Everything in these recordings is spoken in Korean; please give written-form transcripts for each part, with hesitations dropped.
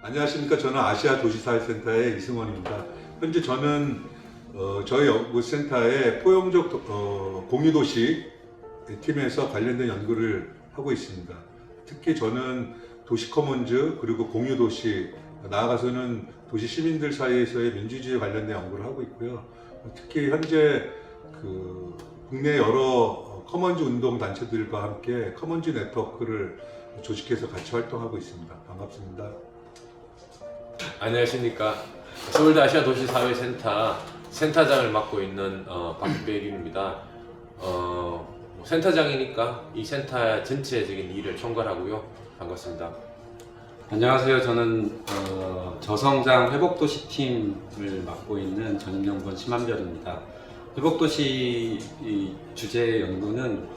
안녕하십니까. 저는 아시아 도시사회센터의 이승원입니다. 현재 저는 저희 연구센터의 포용적 공유도시 팀에서 관련된 연구를 하고 있습니다. 특히 저는 도시커먼즈 그리고 공유도시, 나아가서는 도시 시민들 사이에서의 민주주의에 관련된 연구를 하고 있고요. 특히 현재 국내 여러 커먼즈 운동 단체들과 함께 커먼즈 네트워크를 조직해서 같이 활동하고 있습니다. 반갑습니다. 안녕하십니까. 서울대 아시아도시사회센터 센터장을 맡고 있는 박배균입니다. 센터장이니까 이 센터 전체적인 일을 총괄하고요. 반갑습니다. 안녕하세요. 저는 저성장 회복도시 팀을 맡고 있는 전임연구원 심한별입니다. 회복도시 이 주제 연구는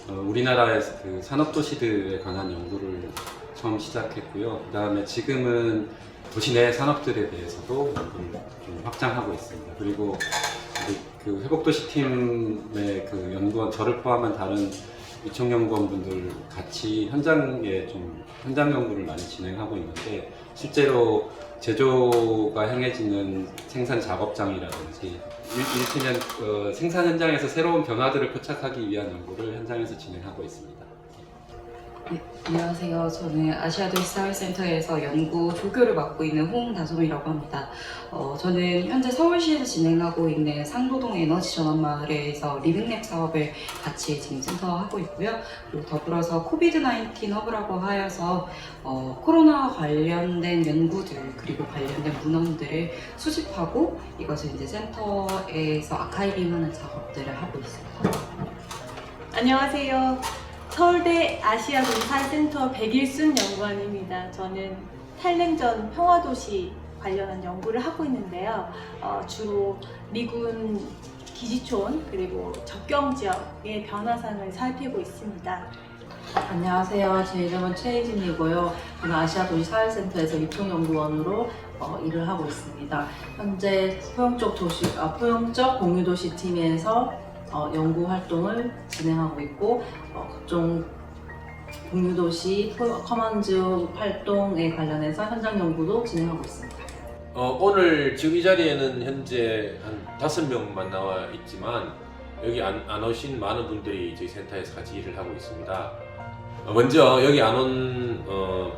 우리나라의 그 산업도시들에 관한 연구를 처음 시작했고요. 그 다음에 지금은 도시 내 산업들에 대해서도 연구를 좀 확장하고 있습니다. 그리고 그 회복도시 팀의 그 연구원, 저를 포함한 다른 위촉연구원분들 같이 현장에 좀 현장 연구를 많이 진행하고 있는데, 실제로 제조가 행해지는 생산 작업장이라든지 이를테면 생산 현장에서 새로운 변화들을 포착하기 위한 연구를 현장에서 진행하고 있습니다. 네, 안녕하세요. 저는 아시아도시사회센터에서 연구 조교를 맡고 있는 홍다솜이라고 합니다. 저는 현재 서울시에서 진행하고 있는 상도동 에너지 전환마을에서 리빙랩 사업을 같이 지금 센터하고 있고요. 그리고 더불어서 코비드-19 허브라고 하여서 코로나 관련된 연구들 그리고 관련된 문헌들을 수집하고 이것을 이제 센터에서 아카이빙하는 작업들을 하고 있습니다. 안녕하세요. 서울대 아시아도시사회센터 백일순 연구원입니다. 저는 탈냉전 평화도시 관련한 연구를 하고 있는데요. 주로 미군 기지촌 그리고 접경 지역의 변화상을 살피고 있습니다. 안녕하세요. 제 이름은 최혜진이고요. 저는 아시아도시사회센터에서 위촉연구원으로 일을 하고 있습니다. 현재 포용적 공유도시 팀에서 연구 활동을 진행하고 있고, 각종 공유도시 커먼즈 활동에 관련해서 현장 연구도 진행하고 있습니다. 오늘 지금 이 자리에는 현재 한 5명만 나와 있지만 여기 안 오신 많은 분들이 저희 센터에서 같이 일을 하고 있습니다. 먼저 여기 안 온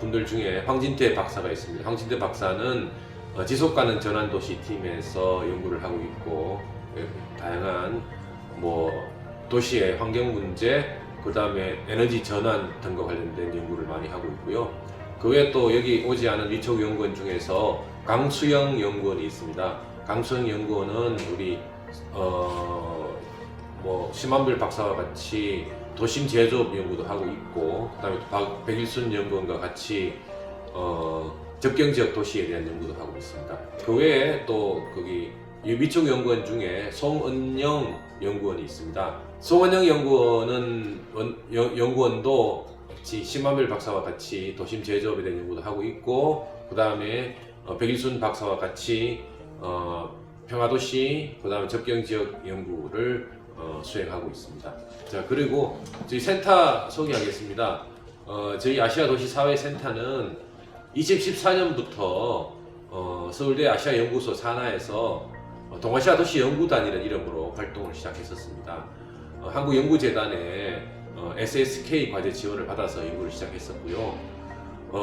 분들 중에 황진태 박사가 있습니다. 황진태 박사는 지속가능 전환도시 팀에서 연구를 하고 있고, 다양한 도시의 환경 문제, 그 다음에 에너지 전환 등과 관련된 연구를 많이 하고 있고요. 그 외에 또 여기 오지 않은 위촉 연구원 중에서 강수영 연구원이 있습니다. 강수영 연구원은 우리 심한별 박사와 같이 도심 제조업 연구도 하고 있고, 그 다음에 백일순 연구원과 같이 접경 지역 도시에 대한 연구도 하고 있습니다. 그 외에 또 거기 위촉 연구원 중에 송은영 연구원이 있습니다. 송은영 연구원도 같이 심한별 박사와 같이 도심 제조업에 대한 연구도 하고 있고, 그 다음에 백일순 박사와 같이 평화도시, 그 다음에 접경지역 연구를 수행하고 있습니다. 자, 그리고 저희 센터 소개하겠습니다. 저희 아시아도시사회센터는 2014년부터 서울대 아시아연구소 산하에서 동아시아 도시 연구단이라는 이름으로 활동을 시작했었습니다. 한국연구재단의 SSK 과제 지원을 받아서 연구를 시작했었고요.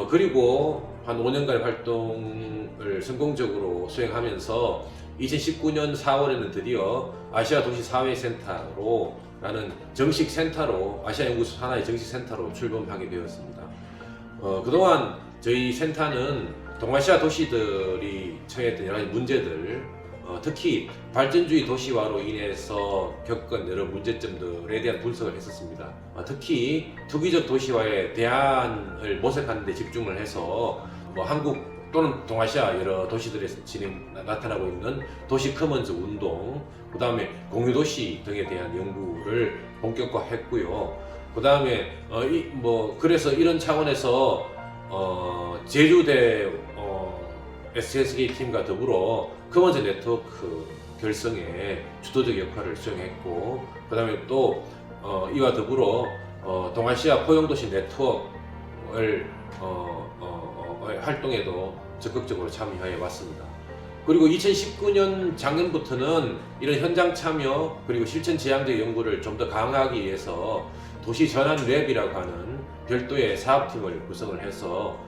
그리고 한 5년간 활동을 성공적으로 수행하면서 2019년 4월에는 드디어 아시아도시사회센터라는 정식 센터로, 아시아연구소 산하의 정식 센터로 출범하게 되었습니다. 그동안 저희 센터는 동아시아 도시들이 처했던 여러 가지 문제들, 특히 발전주의 도시화로 인해서 겪은 여러 문제점들에 대한 분석을 했었습니다. 특히 투기적 도시화에 대안을 모색하는 데 집중을 해서 한국 또는 동아시아 여러 도시들에서 나타나고 있는 도시 커먼즈 운동, 그 다음에 공유도시 등에 대한 연구를 본격화했고요. 그 다음에 그래서 이런 차원에서 제주대 SSK 팀과 더불어 커먼즈 네트워크 결성에 주도적 역할을 수행했고, 그 다음에 또 이와 더불어 동아시아 포용도시 네트워크를 활동에도 적극적으로 참여해 왔습니다. 그리고 2019년 작년부터는 이런 현장 참여 그리고 실천 지향적 연구를 좀 더 강화하기 위해서 도시 전환 랩이라고 하는 별도의 사업팀을 구성을 해서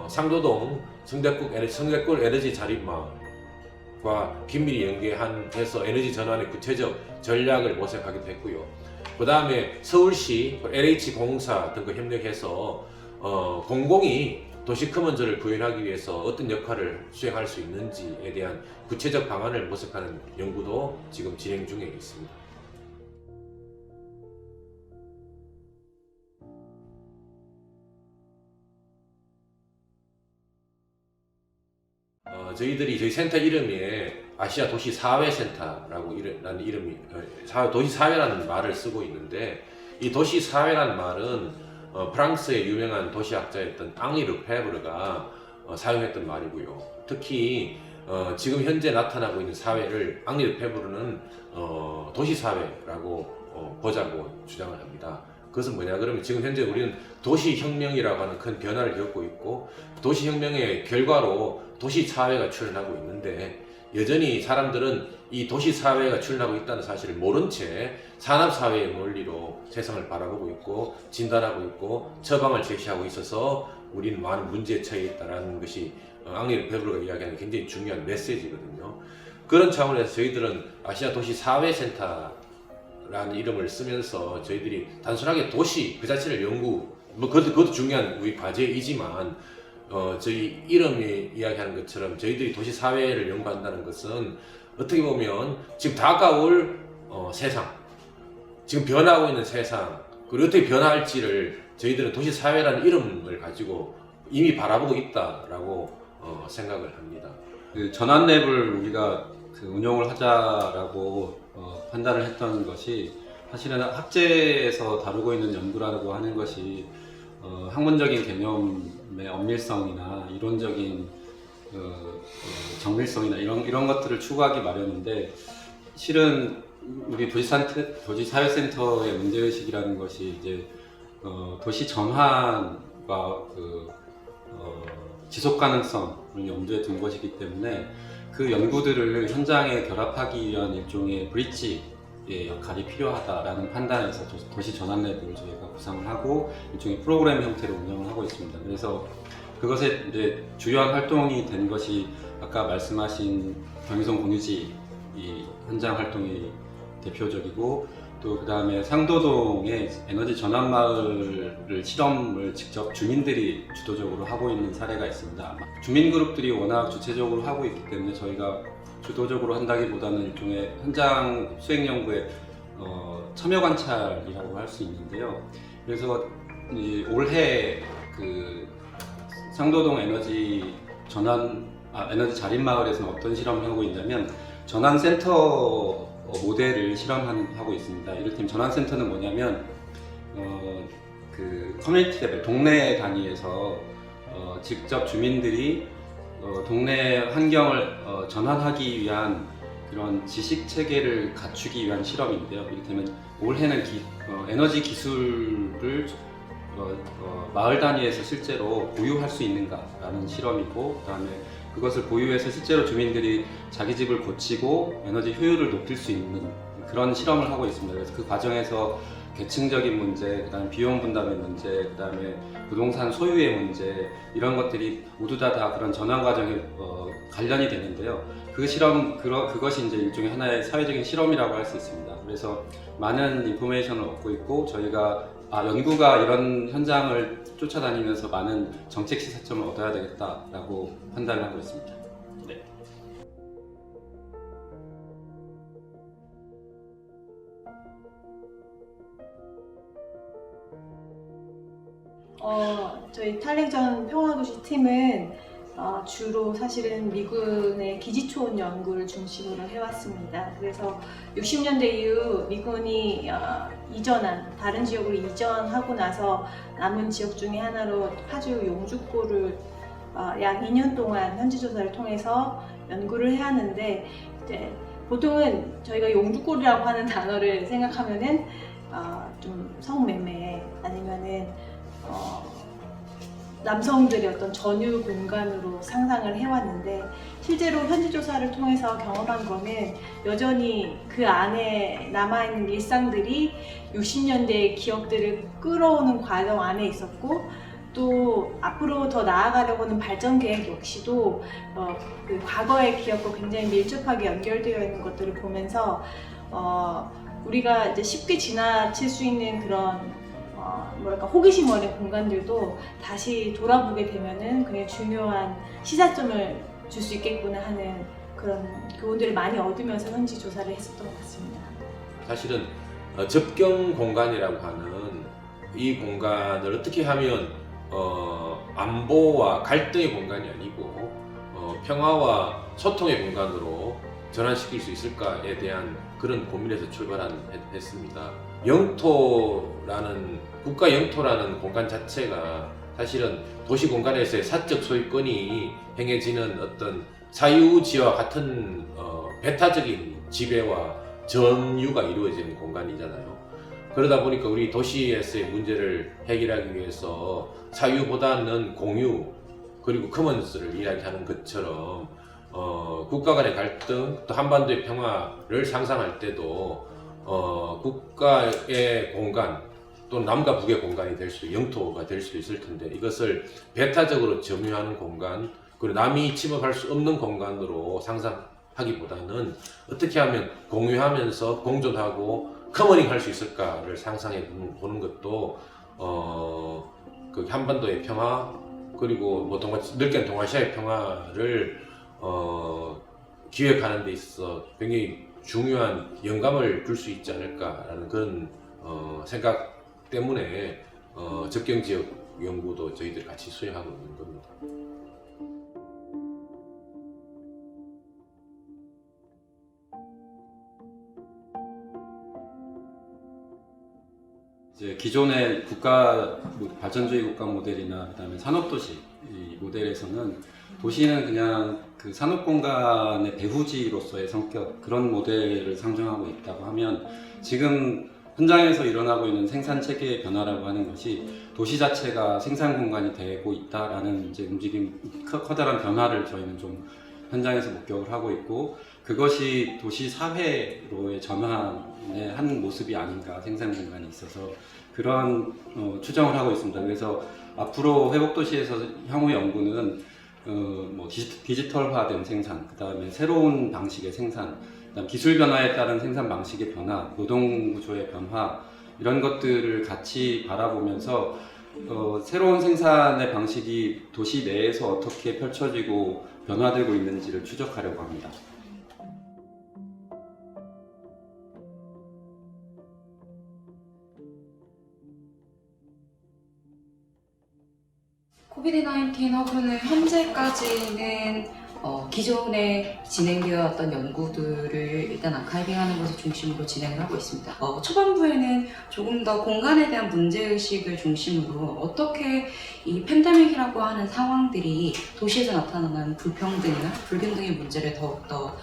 상도동 성대골 에너지 자립마을과 긴밀히 연계해서 에너지 전환의 구체적 전략을 모색하기도 했고요. 그 다음에 서울시, LH공사 등과 협력해서 공공이 도시 커먼즈를 구현하기 위해서 어떤 역할을 수행할 수 있는지에 대한 구체적 방안을 모색하는 연구도 지금 진행 중에 있습니다. 저희 센터 이름이 아시아 도시 사회센터라고 도시 사회라는 말을 쓰고 있는데, 이 도시 사회라는 말은 프랑스의 유명한 도시학자였던 앙리 르페브르가 사용했던 말이고요. 특히 지금 현재 나타나고 있는 사회를 앙리 르페브르는 도시 사회라고 보자고 주장을 합니다. 그것은 뭐냐 그러면 지금 현재 우리는 도시혁명이라고 하는 큰 변화를 겪고 있고, 도시혁명의 결과로 도시사회가 출현하고 있는데, 여전히 사람들은 이 도시사회가 출현하고 있다는 사실을 모른 채 산업사회의 논리로 세상을 바라보고 있고 진단하고 있고 처방을 제시하고 있어서 우리는 많은 문제에 처해 있다는 것이 앙리 르페브르가 이야기하는 굉장히 중요한 메시지거든요. 그런 차원에서 저희들은 아시아 도시 사회센터라는 이름을 쓰면서 저희들이 단순하게 도시 그 자체를 그것도 중요한 우리 과제이지만, 저희 이름이 이야기하는 것처럼 저희들이 도시 사회를 연구한다는 것은 어떻게 보면 지금 다가올 세상, 지금 변하고 있는 세상, 그리고 어떻게 변할지를 저희들은 도시 사회라는 이름을 가지고 이미 바라보고 있다라고 생각을 합니다. 그 전환랩을 우리가 운영을 하자라고 판단을 했던 것이, 사실은 학제에서 다루고 있는 연구라고 하는 것이 학문적인 개념의 엄밀성이나 이론적인 정밀성이나 이런 것들을 추구하기 마련인데, 실은 우리 도시사회센터의 문제의식이라는 것이 이제 도시 전환과 지속 가능성을 염두에 둔 것이기 때문에 그 연구들을 현장에 결합하기 위한 일종의 브릿지의 역할이 필요하다라는 판단에서 도시 전환랩을 저희가 구상을 하고 일종의 프로그램 형태로 운영을 하고 있습니다. 그래서 그것의 이제 주요한 활동이 된 것이 아까 말씀하신 경의선 공유지 이 현장 활동이 대표적이고, 또 그 다음에 상도동의 에너지 전환 마을을 실험을 직접 주민들이 주도적으로 하고 있는 사례가 있습니다. 주민 그룹들이 워낙 주체적으로 하고 있기 때문에 저희가 주도적으로 한다기보다는 일종의 현장 수행 연구의 참여 관찰이라고 할 수 있는데요. 그래서 올해 그 상도동 에너지 자립 마을에서는 어떤 실험을 하고 있냐면, 전환센터 모델을 실험하고 있습니다. 이를테면 전환센터는 뭐냐면 그 커뮤니티 레벨, 동네 단위에서 직접 주민들이 동네 환경을 전환하기 위한 그런 지식 체계를 갖추기 위한 실험인데요. 이를테면 올해는 에너지 기술을 마을 단위에서 실제로 보유할 수 있는가라는 실험이고, 그다음에 그것을 보유해서 실제로 주민들이 자기 집을 고치고 에너지 효율을 높일 수 있는 그런 실험을 하고 있습니다. 그래서 그 과정에서 계층적인 문제, 그다음에 비용 분담의 문제, 그다음에 부동산 소유의 문제, 이런 것들이 모두 다 그런 전환 과정에 관련이 되는데요. 그것이 이제 일종의 하나의 사회적인 실험이라고 할 수 있습니다. 그래서 많은 인포메이션을 얻고 있고, 저희가 연구가 이런 현장을 쫓아다니면서 많은 정책 시사점을 얻어야 되겠다라고 판단을 하고 있습니다. 네. 저희 탈냉전 평화도시 팀은 주로 사실은 미군의 기지초원 연구를 중심으로 해왔습니다. 그래서 60년대 이후 미군이 다른 지역으로 이전하고 나서 남은 지역 중에 하나로 파주 용주골을 약 2년 동안 현지 조사를 통해서 연구를 해왔는데, 이제 보통은 저희가 용주골이라고 하는 단어를 생각하면은 좀 성매매 아니면은 남성들의 어떤 전유 공간으로 상상을 해왔는데 실제로 현지 조사를 통해서 경험한 거는 여전히 그 안에 남아있는 일상들이 60년대의 기억들을 끌어오는 과정 안에 있었고 또 앞으로 더 나아가려고는 발전 계획 역시도 그 과거의 기억과 굉장히 밀접하게 연결되어 있는 것들을 보면서 우리가 이제 쉽게 지나칠 수 있는 그런 뭐랄까 호기심 어린 공간들도 다시 돌아보게 되면은 굉장히 중요한 시사점을 줄 수 있겠구나 하는 그런 교훈들을 많이 얻으면서 현지 조사를 했었던 것 같습니다. 사실은 접경 공간이라고 하는 이 공간을 어떻게 하면 안보와 갈등의 공간이 아니고 평화와 소통의 공간으로 전환시킬 수 있을까에 대한 그런 고민에서 출발했습니다. 영토라는 국가 영토라는 공간 자체가 사실은 도시 공간에서의 사적 소유권이 행해지는 어떤 사유지와 같은 배타적인 지배와 점유가 이루어지는 공간이잖아요. 그러다 보니까 우리 도시에서의 문제를 해결하기 위해서 사유보다는 공유 그리고 커먼스를 이야기하는 것처럼 국가 간의 갈등 또 한반도의 평화를 상상할 때도 국가의 공간 또는 남과 북의 공간이 될 수, 영토가 될 수도 있을 텐데 이것을 배타적으로 점유하는 공간 그리고 남이 침입할 수 없는 공간으로 상상하기보다는 어떻게 하면 공유하면서 공존하고 커머닝 할 수 있을까를 상상해 보는 것도 그 한반도의 평화 그리고 뭐 넓게는 동아시아의 평화를 기획하는 데 있어서 굉장히 중요한 영감을 줄 수 있지 않을까라는 그런 생각 때문에 접경지역 연구도 저희들 같이 수행하고 있는 겁니다. 이제 기존의 국가 발전주의 국가 모델이나 그다음에 산업도시 이 모델에서는 도시는 그냥 그 산업 공간의 배후지로서의 성격 그런 모델을 상정하고 있다고 하면 지금 현장에서 일어나고 있는 생산 체계의 변화라고 하는 것이 도시 자체가 생산 공간이 되고 있다라는 이제 움직임 커다란 변화를 저희는 좀 현장에서 목격을 하고 있고 그것이 도시 사회로의 전환의 한 모습이 아닌가 생산 공간이 있어서 그런 추정을 하고 있습니다. 그래서 앞으로 회복도시에서 향후 연구는 뭐 디지털화된 생산, 그 다음에 새로운 방식의 생산, 그다음 기술 변화에 따른 생산 방식의 변화, 노동 구조의 변화 이런 것들을 같이 바라보면서 새로운 생산의 방식이 도시 내에서 어떻게 펼쳐지고 변화되고 있는지를 추적하려고 합니다. 코비드-19 허브는 현재까지는 기존에 진행되어 왔던 연구들을 일단 아카이빙하는 것을 중심으로 진행을 하고 있습니다. 초반부에는 조금 더 공간에 대한 문제의식을 중심으로 어떻게 이 팬데믹이라고 하는 상황들이 도시에서 나타나는 불평등이나 불균등의 문제를 더욱더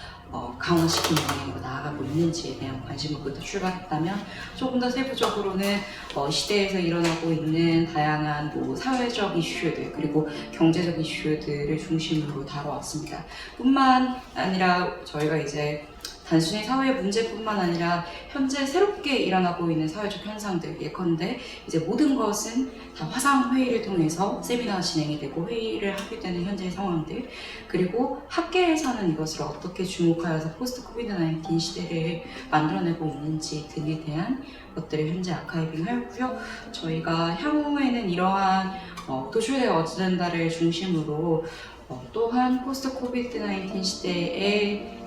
강화시키는 방향으로 나아가고 있는지에 대한 관심으로부터 출발했다면 조금 더 세부적으로는 시대에서 일어나고 있는 다양한 사회적 이슈들 그리고 경제적 이슈들을 중심으로 다뤄왔습니다. 뿐만 아니라 저희가 이제 단순히 사회 문제뿐만 아니라 현재 새롭게 일어나고 있는 사회적 현상들 예컨대 이제 모든 것은 다 화상 회의를 통해서 세미나가 진행이 되고 회의를 하게 되는 현재의 상황들 그리고 학계에서는 이것을 어떻게 주목하여서 포스트 코비드 19 시대를 만들어내고 있는지 등에 대한 것들을 현재 아카이빙하였고요. 저희가 향후에는 이러한 도출의 어젠다를 중심으로 또한 포스트 코비드 19 시대의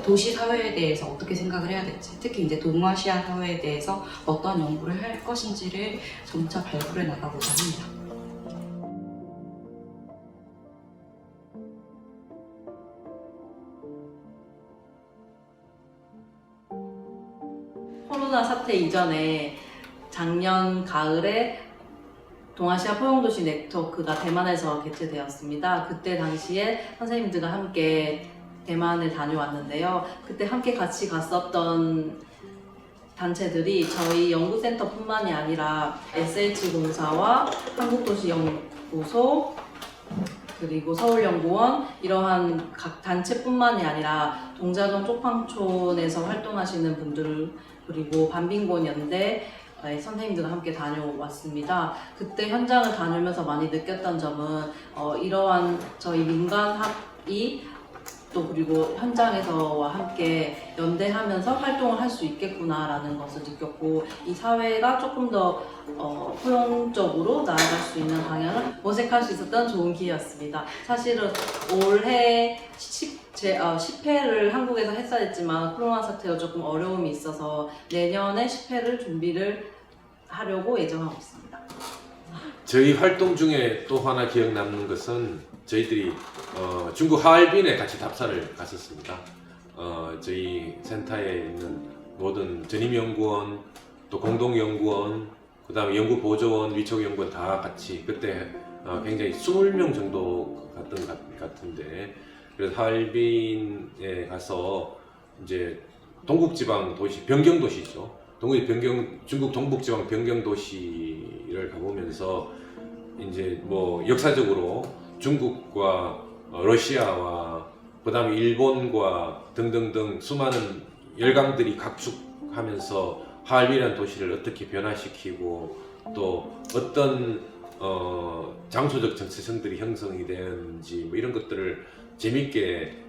도시 사회에 대해서 어떻게 생각을 해야 될지 특히 이제 동아시아 사회에 대해서 어떤 연구를 할 것인지를 점차 발굴해 나가고자 합니다. 코로나 사태 이전에 작년 가을에 동아시아 포용도시 네트워크가 대만에서 개최되었습니다. 그때 당시에 선생님들과 함께 대만을 다녀왔는데요. 그때 함께 같이 갔었던 단체들이 저희 연구센터뿐만이 아니라 SH공사와 한국도시연구원 도서, 그리고 서울연구원 이러한 각 단체뿐만이 아니라 동자동 쪽방촌에서 활동하시는 분들, 그리고 반빈곤 연대 선생님들과 함께 다녀왔습니다. 그때 현장을 다니면서 많이 느꼈던 점은 이러한 저희 민간학이 또 그리고 현장에서와 함께 연대하면서 활동을 할 수 있겠구나라는 것을 느꼈고, 이 사회가 조금 더 포용적으로 나아갈 수 있는 방향을 모색할 수 있었던 좋은 기회였습니다. 사실은 올해 10회를 한국에서 했어야 했지만 코로나 사태로 조금 어려움이 있어서 내년에 10회를 준비를 하려고 예정하고 있습니다. 저희 활동 중에 또 하나 기억 남는 것은 저희들이 중국 하얼빈에 같이 답사를 갔었습니다. 저희 센터에 있는 모든 전임연구원, 또 공동연구원, 그 다음에 연구보조원, 위촉연구원 다 같이 그때 굉장히 20명 정도 갔던 것 같은데, 그래서 하얼빈에 가서 이제 동국지방 도시, 변경도시죠. 중국 동북지방 변경도시를 가보면서 이제 뭐 역사적으로 중국과 러시아와 그 다음에 일본과 등등등 수많은 열강들이 각축하면서 하얼빈이라는 도시를 어떻게 변화시키고 또 어떤 장소적 정체성들이 형성이 되는지 뭐 이런 것들을 재밌게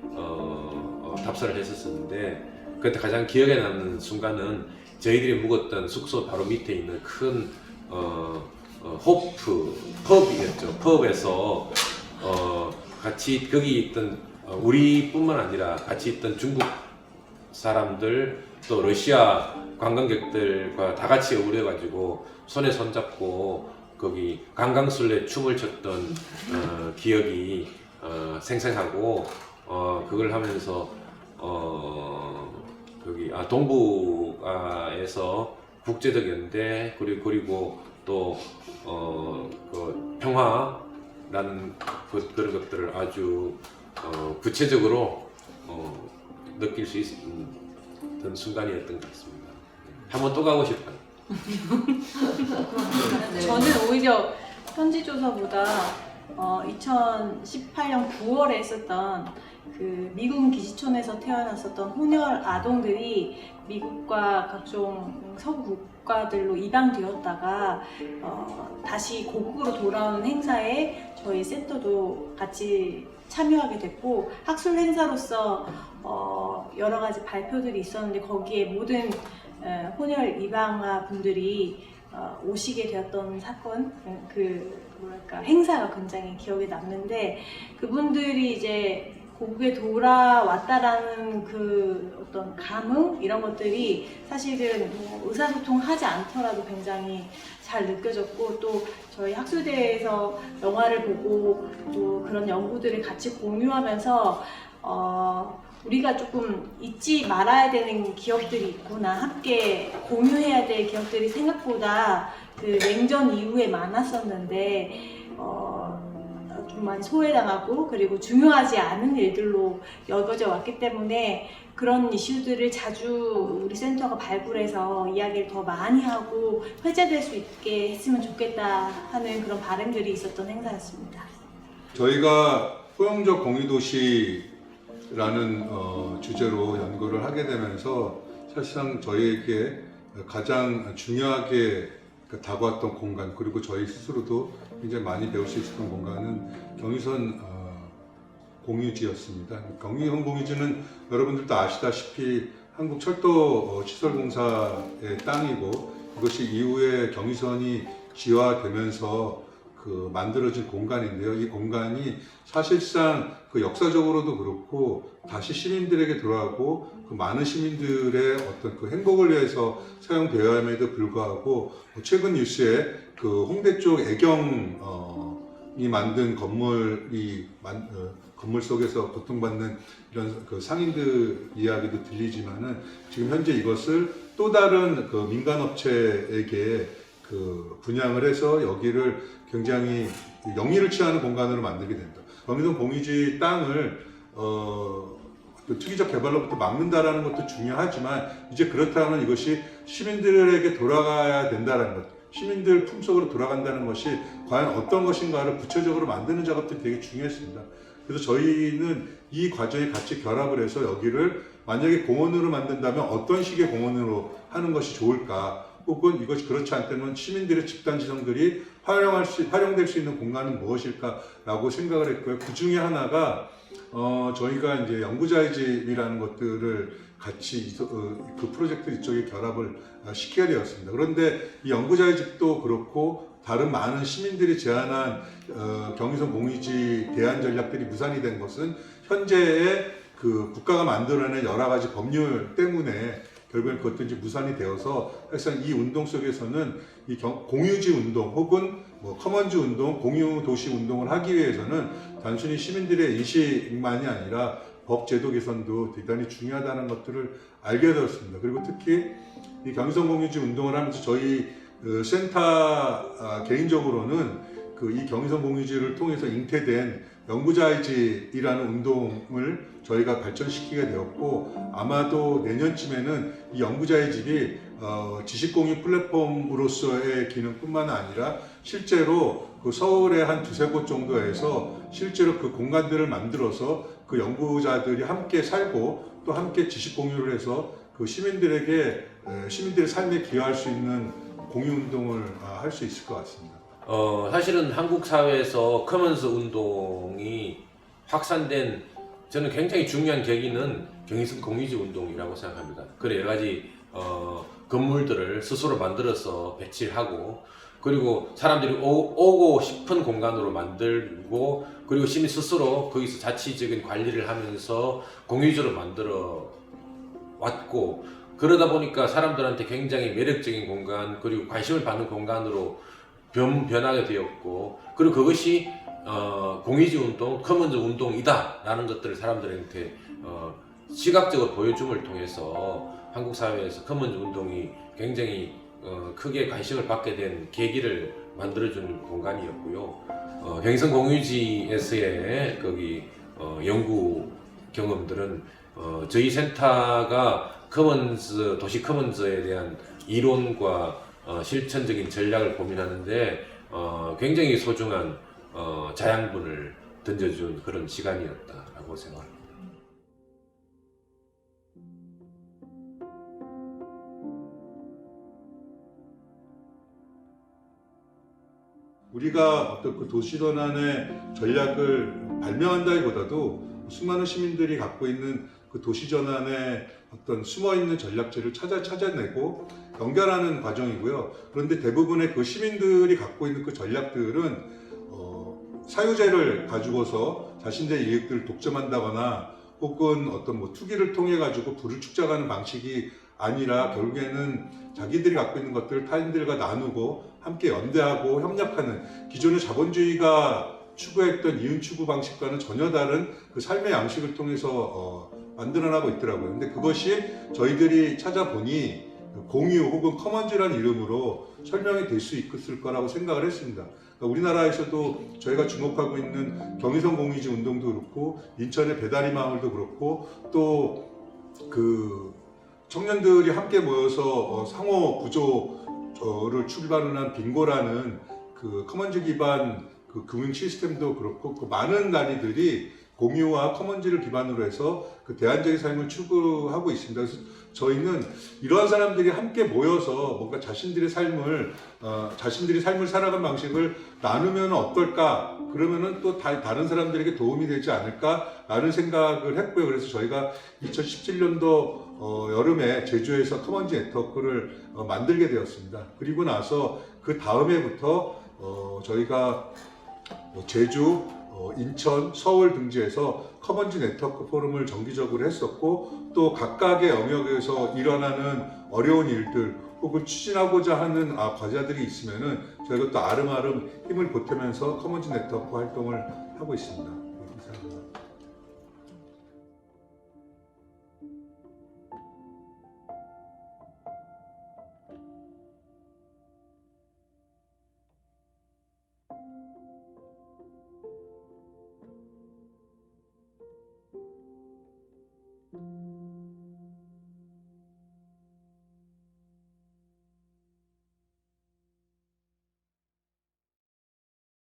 답사를 했었는데, 그때 가장 기억에 남는 순간은 저희들이 묵었던 숙소 바로 밑에 있는 큰 호프 펍이었죠. 펍에서 같이 거기 있던 우리뿐만 아니라 같이 있던 중국 사람들 또 러시아 관광객들과 다 같이 어울려가지고 손에 손잡고 거기 강강술래 춤을 췄던 기억이 생생하고, 그걸 하면서 거기 동북아에서 국제적 연대 그리고 또 그 평화라는 그런 것들을 아주 구체적으로 느낄 수 있었던 순간이었던 것 같습니다. 한번 또 가고 싶어요. 저는 오히려 현지조사보다 2018년 9월에 했었던 그 미군 기지촌에서 태어났었던 혼혈 아동들이 미국과 각종 서구 국가들로 이방되었다가 다시 고국으로 돌아오는 행사에 저희 센터도 같이 참여하게 됐고, 학술 행사로서 여러 가지 발표들이 있었는데 거기에 모든 혼혈 이방아 분들이 오시게 되었던 사건, 행사가 굉장히 기억에 남는데, 그분들이 이제 고국에 돌아왔다라는 그 어떤 감흥 이런 것들이 사실은 뭐 의사소통하지 않더라도 굉장히 잘 느껴졌고, 또 저희 학술대에서 영화를 보고 또 그런 연구들을 같이 공유하면서 우리가 조금 잊지 말아야 되는 기억들이 있구나, 함께 공유해야 될 기억들이 생각보다 그 냉전 이후에 많았었는데 좀 많이 소외당하고 그리고 중요하지 않은 일들로 여겨져 왔기 때문에 그런 이슈들을 자주 우리 센터가 발굴해서 이야기를 더 많이 하고 회자될 수 있게 했으면 좋겠다 하는 그런 바람들이 있었던 행사였습니다. 저희가 포용적 공유도시라는 주제로 연구를 하게 되면서 사실상 저희에게 가장 중요하게 다가왔던 공간, 그리고 저희 스스로도 굉장히 많이 배울 수 있었던 공간은 경의선 공유지였습니다. 경의선 공유지는 여러분들도 아시다시피 한국철도시설공사의 땅이고, 이것이 이후에 경의선이 지화되면서 만들어진 공간인데요. 이 공간이 사실상 역사적으로도 그렇고 다시 시민들에게 돌아가고 많은 시민들의 어떤 행복을 위해서 사용되어야함에도 불구하고, 최근 뉴스에 홍대 쪽 애경이 만든 건물 속에서 고통받는 이런 상인들 이야기도 들리지만은, 지금 현재 이것을 또 다른 민간업체에게 분양을 해서 여기를 굉장히 영리를 취하는 공간으로 만들게 된다. 경의선 공유지 땅을 투기적 개발로부터 막는다라는 것도 중요하지만, 이제 그렇다면 이것이 시민들에게 돌아가야 된다는 것. 시민들 품속으로 돌아간다는 것이 과연 어떤 것인가를 구체적으로 만드는 작업들이 되게 중요했습니다. 그래서 저희는 이 과정에 같이 결합을 해서 여기를 만약에 공원으로 만든다면 어떤 식의 공원으로 하는 것이 좋을까, 혹은 이것이 그렇지 않다면 시민들의 집단지성들이 활용될 수 있는 공간은 무엇일까라고 생각을 했고요. 그 중에 하나가 저희가 이제 연구자의 집이라는 것들을 같이 그 프로젝트 이쪽에 결합을 시켜야 되었습니다. 그런데 이 연구자의 집도 그렇고 다른 많은 시민들이 제안한 경의선 공유지 대안 전략들이 무산이 된 것은 현재의 그 국가가 만들어낸 여러 가지 법률 때문에 결국엔 그것도 이제 무산이 되어서 사실상 이 운동 속에서는 이 공유지 운동 혹은 뭐 커먼즈 운동, 공유 도시 운동을 하기 위해서는 단순히 시민들의 인식만이 아니라 법 제도 개선도 대단히 중요하다는 것들을 알게 되었습니다. 그리고 특히 이 경의선 공유지 운동을 하면서 저희 센터 개인적으로는 이 경의선 공유지를 통해서 잉태된 연구자의 집이라는 운동을 저희가 발전시키게 되었고, 아마도 내년쯤에는 이 연구자의 집이 지식공유 플랫폼으로서의 기능뿐만 아니라 실제로 그 서울의 한 두세 곳 정도에서 실제로 그 공간들을 만들어서 그 연구자들이 함께 살고 또 함께 지식 공유를 해서 그 시민들의 삶에 기여할 수 있는 공유 운동을 할 수 있을 것 같습니다. 사실은 한국 사회에서 커먼스 운동이 확산된 저는 굉장히 중요한 계기는 경의선 공유지 운동이라고 생각합니다. 그래 여러 가지 건물들을 스스로 만들어서 배치를 하고, 그리고 사람들이 오고 싶은 공간으로 만들고, 그리고 시민 스스로 거기서 자치적인 관리를 하면서 공유지로 만들어 왔고, 그러다 보니까 사람들한테 굉장히 매력적인 공간, 그리고 관심을 받는 공간으로 변하게 되었고, 그리고 그것이 공유지 운동, 커먼즈 운동이다 라는 것들을 사람들한테 시각적으로 보여줌을 통해서 한국 사회에서 커먼즈 운동이 굉장히 크게 관심을 받게 된 계기를 만들어주는 공간이었고요. 경의선 공유지에서의 거기 연구 경험들은 저희 센터가 커먼즈, 도시 커먼즈에 대한 이론과 실천적인 전략을 고민하는데 굉장히 소중한 자양분을 던져준 그런 시간이었다라고 생각합니다. 우리가 어떤 그 도시전환의 전략을 발명한다기보다도 수많은 시민들이 갖고 있는 그 도시전환의 어떤 숨어있는 전략들을 찾아내고 연결하는 과정이고요. 그런데 대부분의 그 시민들이 갖고 있는 그 전략들은 사유재를 가지고서 자신들의 이익들을 독점한다거나 혹은 어떤 뭐 투기를 통해 가지고 부를 축적하는 방식이 아니라 결국에는 자기들이 갖고 있는 것들을 타인들과 나누고 함께 연대하고 협력하는, 기존의 자본주의가 추구했던 이윤 추구 방식과는 전혀 다른 그 삶의 양식을 통해서 만들어나고 있더라고요. 근데 그것이 저희들이 찾아보니 공유 혹은 커먼즈라는 이름으로 설명이 될 수 있을 거라고 생각을 했습니다. 그러니까 우리나라에서도 저희가 주목하고 있는 경의선 공유지 운동도 그렇고 인천의 배다리 마을도 그렇고 또 그 청년들이 함께 모여서 상호 구조를 출발을 한 빙고라는 그 커먼즈 기반 그 금융 시스템도 그렇고, 그 많은 단위들이 공유와 커먼즈를 기반으로 해서 그 대안적인 삶을 추구하고 있습니다. 그래서 저희는 이러한 사람들이 함께 모여서 뭔가 자신들이 삶을 살아가는 방식을 나누면 어떨까? 그러면은 또 다른 사람들에게 도움이 되지 않을까라는 생각을 했고요. 그래서 저희가 2017년도 여름에 제주에서 커먼즈 네트워크를 만들게 되었습니다. 그리고 나서 그 다음 해부터 저희가 제주, 인천, 서울 등지에서 커먼즈 네트워크 포럼을 정기적으로 했었고, 또 각각의 영역에서 일어나는 어려운 일들 혹은 추진하고자 하는 과제들이 있으면은 저희가 또 아름아름 힘을 보태면서 커먼즈 네트워크 활동을 하고 있습니다.